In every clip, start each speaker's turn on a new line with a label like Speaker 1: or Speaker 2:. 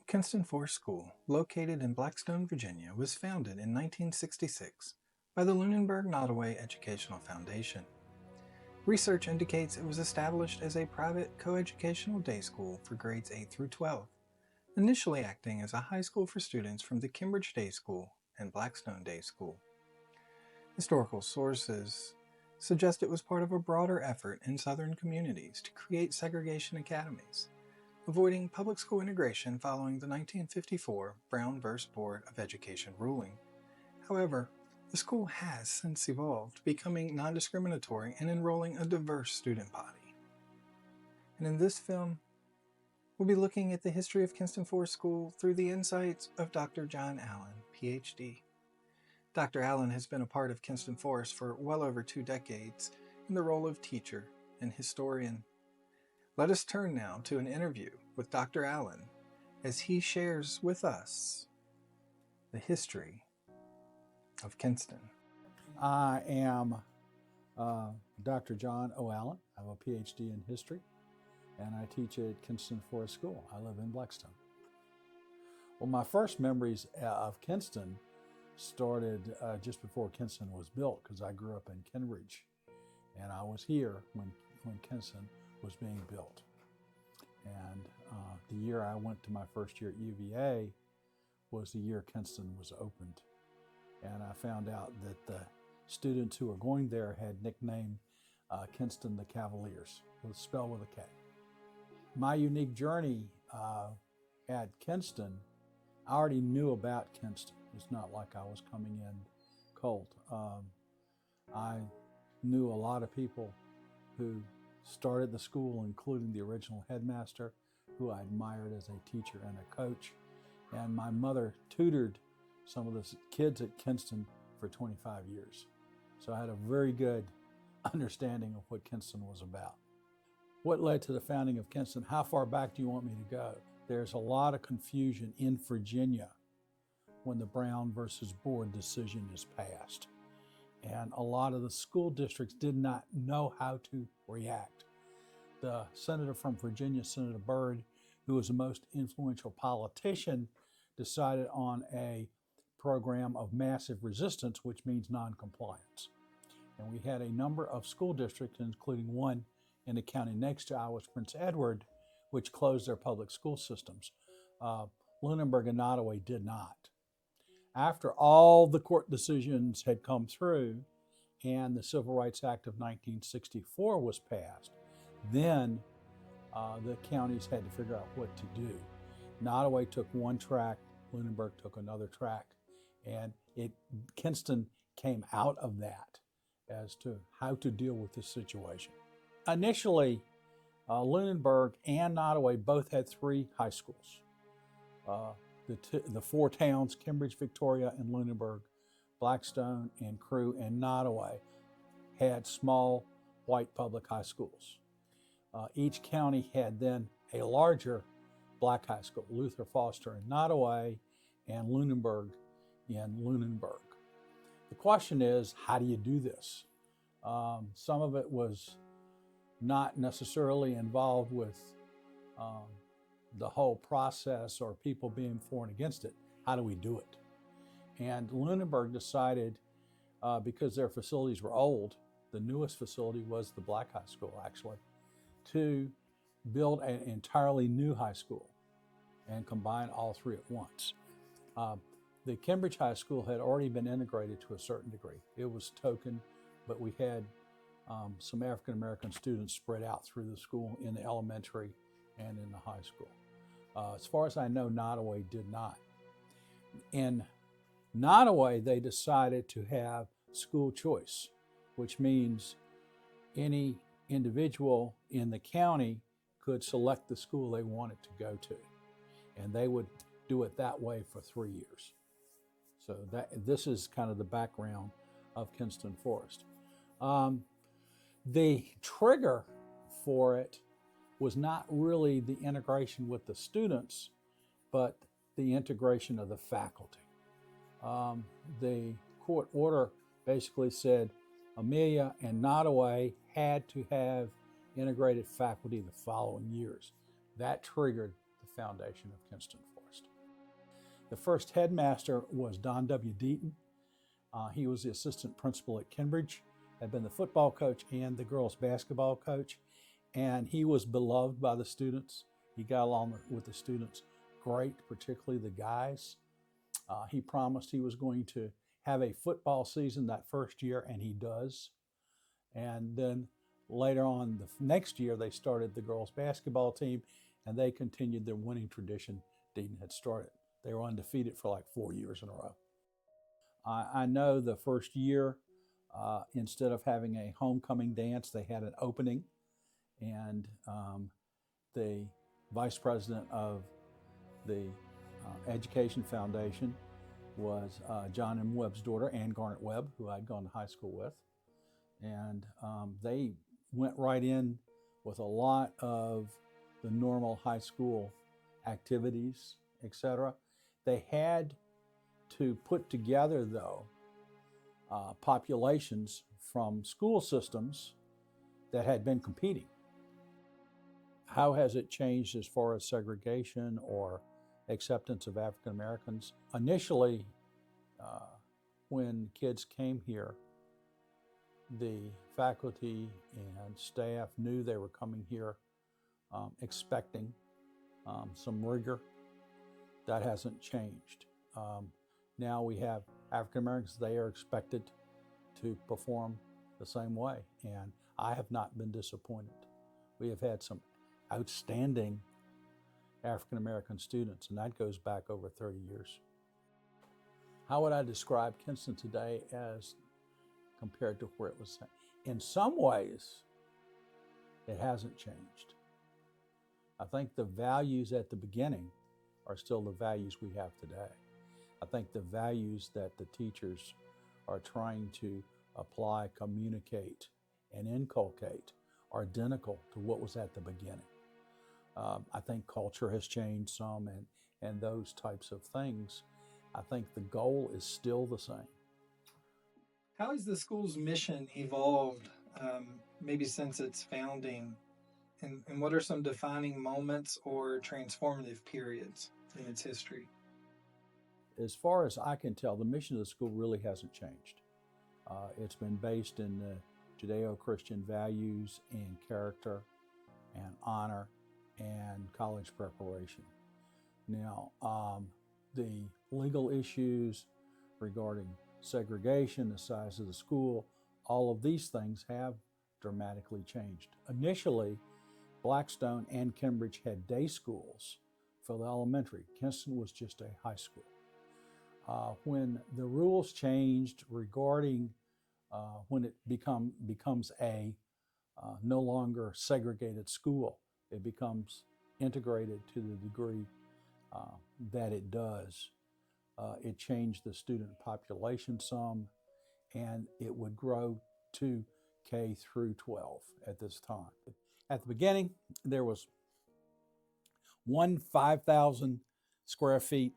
Speaker 1: Kinston Forest School, located in Blackstone, Virginia, was founded in 1966 by the Lunenburg-Nottoway Educational Foundation. Research indicates it was established as a private coeducational day school for grades 8 through 12, initially acting as a high school for students from the Cambridge Day School and Blackstone Day School. Historical sources suggest it was part of a broader effort in Southern communities to create segregation academies, avoiding public school integration following the 1954 Brown v. Board of Education ruling. However, the school has since evolved, becoming non-discriminatory and enrolling a diverse student body. And in this film, we'll be looking at the history of Kinston Forest School through the insights of Dr. John Allen, Ph.D. Dr. Allen has been a part of Kinston Forest for well over 2 decades in the role of teacher and historian. Let us turn now to an interview with Dr. Allen as he shares with us the history of Kinston.
Speaker 2: I am Dr. John O. Allen. I have a PhD in history, and I teach at Kinston Forest School. I live in Blackstone. Well, my first memories of Kinston started just before Kinston was built, because I grew up in Cambridge, and I was here when Kinston was being built. And the year I went to my first year at UVA was the year Kinston was opened. And I found out that the students who were going there had nicknamed Kinston the Cavaliers, spelled with a K. My unique journey at Kinston, I already knew about Kinston. It's not like I was coming in cold. I knew a lot of people who started the school, including the original headmaster, who I admired as a teacher and a coach. And my mother tutored some of the kids at Kinston for 25 years. So I had a very good understanding of what Kinston was about. What led to the founding of Kinston? How far back do you want me to go? There's a lot of confusion in Virginia when the Brown versus Board decision is passed. And a lot of the school districts did not know how to react. The senator from Virginia, Senator Byrd, who was the most influential politician, decided on a program of massive resistance, which means non-compliance. And we had a number of school districts, including one in the county next to ours, Prince Edward, which closed their public school systems. Lunenburg and Nottoway did not. After all the court decisions had come through and the Civil Rights Act of 1964 was passed, then the counties had to figure out what to do. Nottoway took one track, Lunenburg took another track, and Kinston came out of that as to how to deal with this situation. Initially, Lunenburg and Nottoway both had 3 high schools. The 4 towns, Cambridge, Victoria, and Lunenburg, Blackstone, and Crewe, and Nottoway, had small white public high schools. Each county had then a larger black high school, Luther Foster in Nottoway and Lunenburg in Lunenburg. The question is, how do you do this? Some of it was not necessarily involved with the whole process or people being for and against it. How do we do it? And Lunenburg decided, because their facilities were old, the newest facility was the black high school actually, to build an entirely new high school and combine all 3 at once. The Cambridge High School had already been integrated to a certain degree. It was token, but we had some African American students spread out through the school in the elementary and in the high school. As far as I know, Nottoway did not. In Nottoway, they decided to have school choice, which means any individual in the county could select the school they wanted to go to. And they would do it that way for 3 years. So this is kind of the background of Kinston Forest. The trigger for it was not really the integration with the students, but the integration of the faculty. The court order basically said Amelia and Nottoway had to have integrated faculty the following years. That triggered the foundation of Kinston Forest. The first headmaster was Don W. Deaton. He was the assistant principal at Cambridge, had been the football coach and the girls' basketball coach, and he was beloved by the students. He got along with the students great, particularly the guys. He promised he was going to have a football season that first year, and he does. And then later on, the next year, they started the girls' basketball team, and they continued their winning tradition Deaton had started. They were undefeated for like 4 years in a row. I know the first year, instead of having a homecoming dance, they had an opening, and the vice president of the Education Foundation was John M. Webb's daughter, Ann Garnet Webb, who I'd gone to high school with. And they went right in with a lot of the normal high school activities, etc. They had to put together, though, populations from school systems that had been competing. How has it changed as far as segregation or acceptance of African Americans? Initially, when kids came here, the faculty and staff knew they were coming here expecting some rigor. That hasn't changed. Now we have African Americans, they are expected to perform the same way, and I have not been disappointed. We have had some outstanding African American students, and that goes back over 30 years. How would I describe Kinston today as compared to where it was? In some ways, it hasn't changed. I think the values at the beginning are still the values we have today. I think the values that the teachers are trying to apply, communicate, and inculcate are identical to what was at the beginning. I think culture has changed some and those types of things. I think the goal is still the same.
Speaker 1: How has the school's mission evolved, maybe since its founding? And what are some defining moments or transformative periods in its history?
Speaker 2: As far as I can tell, the mission of the school really hasn't changed. It's been based in the Judeo-Christian values and character and honor and college preparation. Now, the legal issues regarding segregation, the size of the school, all of these things have dramatically changed. Initially, Blackstone and Cambridge had day schools for the elementary. Kinston was just a high school. When the rules changed regarding when it becomes a no longer segregated school, it becomes integrated to the degree that it does. It changed the student population some, and it would grow to K through 12 at this time. At the beginning, there was one 5,000 square feet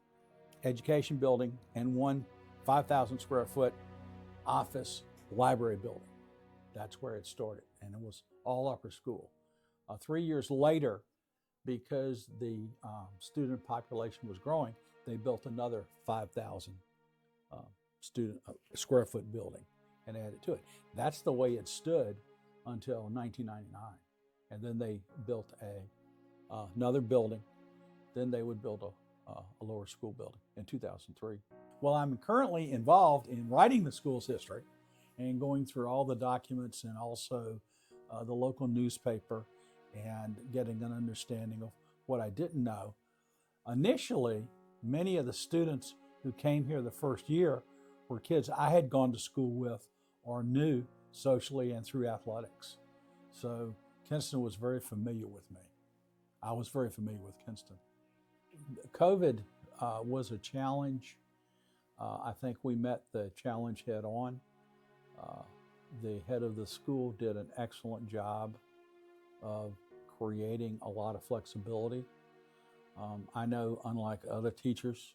Speaker 2: education building and one 5,000 square foot office library building. That's where it started, and it was all upper school. 3 years later, because the student population was growing, they built another 5,000 square foot building and added to it. That's the way it stood until 1999. And then they built another building. Then they would build a lower school building in 2003. Well, I'm currently involved in writing the school's history and going through all the documents and also the local newspaper and getting an understanding of what I didn't know. Initially, many of the students who came here the first year were kids I had gone to school with or knew socially and through athletics. So Kinston was very familiar with me. I was very familiar with Kinston. COVID was a challenge. I think we met the challenge head on. The head of the school did an excellent job of creating a lot of flexibility. I know, unlike other teachers,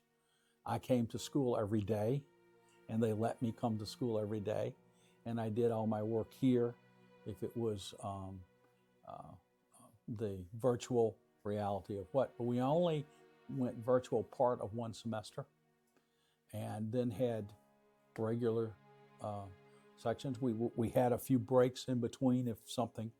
Speaker 2: I came to school every day, and they let me come to school every day, and I did all my work here. If it was the virtual reality of what, but we only went virtual part of one semester and then had regular sections. We had a few breaks in between if something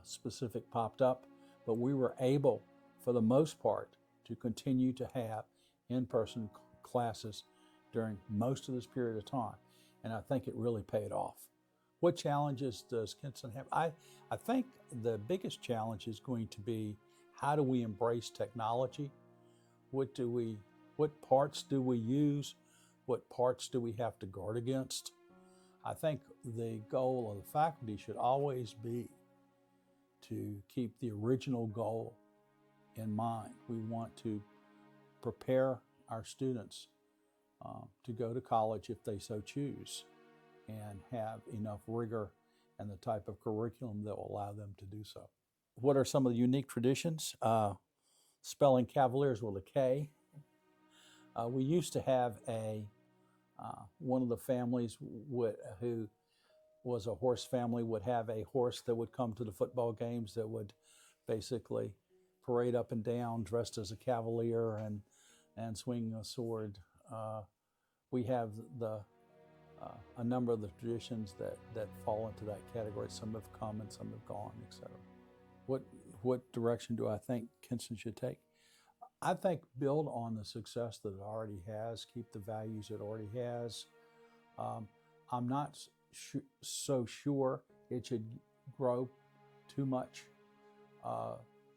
Speaker 2: specific popped up, but we were able, for the most part, to continue to have in-person classes during most of this period of time. And I think it really paid off. What challenges does Kinston have? I think the biggest challenge is going to be, how do we embrace technology? What parts do we use? What parts do we have to guard against? I think the goal of the faculty should always be to keep the original goal in mind. We want to prepare our students to go to college if they so choose, and have enough rigor and the type of curriculum that will allow them to do so. What are some of the unique traditions? Spelling Cavaliers with a K. We used to have one of the families who was a horse family would have a horse that would come to the football games that would basically parade up and down dressed as a cavalier and swinging a sword. We have a number of the traditions that fall into that category. Some have come and some have gone, etc. What direction do I think Kinston should take? I think build on the success that it already has, keep the values it already has. I'm not so sure it should grow too much.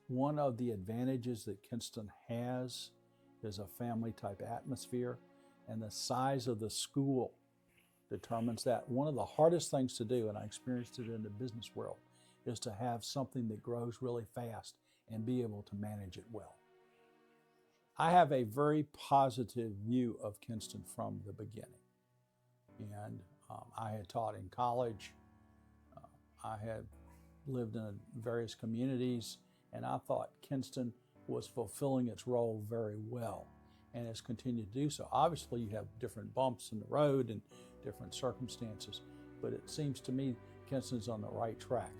Speaker 2: One of the advantages that Kinston has is a family type atmosphere, and the size of the school determines that. One of the hardest things to do, and I experienced it in the business world, is to have something that grows really fast and be able to manage it well. I have a very positive view of Kinston from the beginning. And I had taught in college. I had lived in various communities, and I thought Kinston was fulfilling its role very well and has continued to do so. Obviously, you have different bumps in the road and different circumstances, but it seems to me Kinston's on the right track.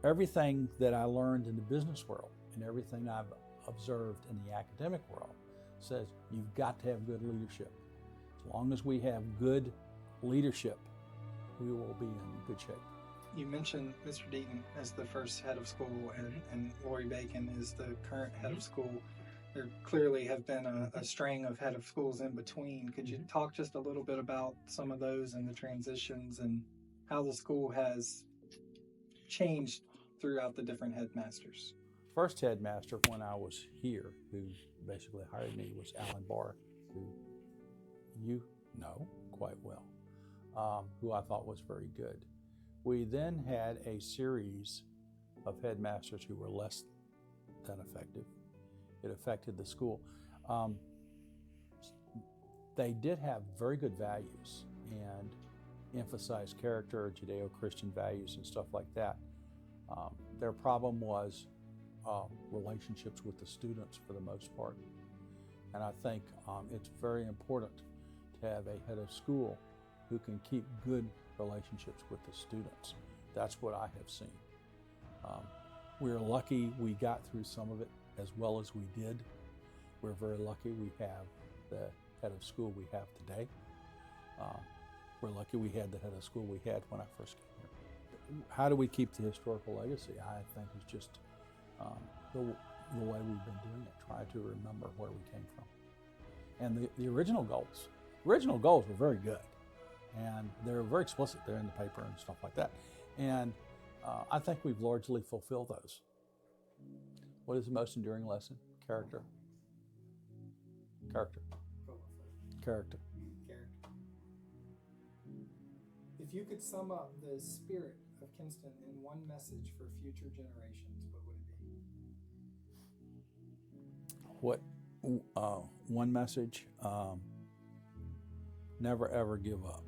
Speaker 2: Everything that I learned in the business world and everything I've observed in the academic world says you've got to have good leadership. As long as we have good leadership, we will be in good shape.
Speaker 1: You mentioned Mr. Deaton as the first head of school and Lori Bacon is the current head of school. There clearly have been a string of head of schools in between. Could you talk just a little bit about some of those and the transitions and how the school has changed throughout the different headmasters?
Speaker 2: First headmaster when I was here, who basically hired me, was Alan Barr, who you know quite well, who I thought was very good. We then had a series of headmasters who were less than effective. It affected the school. They did have very good values and emphasized character, Judeo-Christian values and stuff like that. Their problem was relationships with the students for the most part. And I think it's very important to have a head of school who can keep good relationships with the students. That's what I have seen. We're lucky we got through some of it as well as we did. We're very lucky we have the head of school we have today. We're lucky we had the head of school we had when I first came here. How do we keep the historical legacy? I think it's just the way we've been doing it. Try to remember where we came from. And the original goals were very good. And they're very explicit. They're in the paper and stuff like that. And I think we've largely fulfilled those. What is the most enduring lesson? Character. Character. Character.
Speaker 3: If you could sum up the spirit of Kinston in one message for future generations, what would it be?
Speaker 2: One message, never ever give up.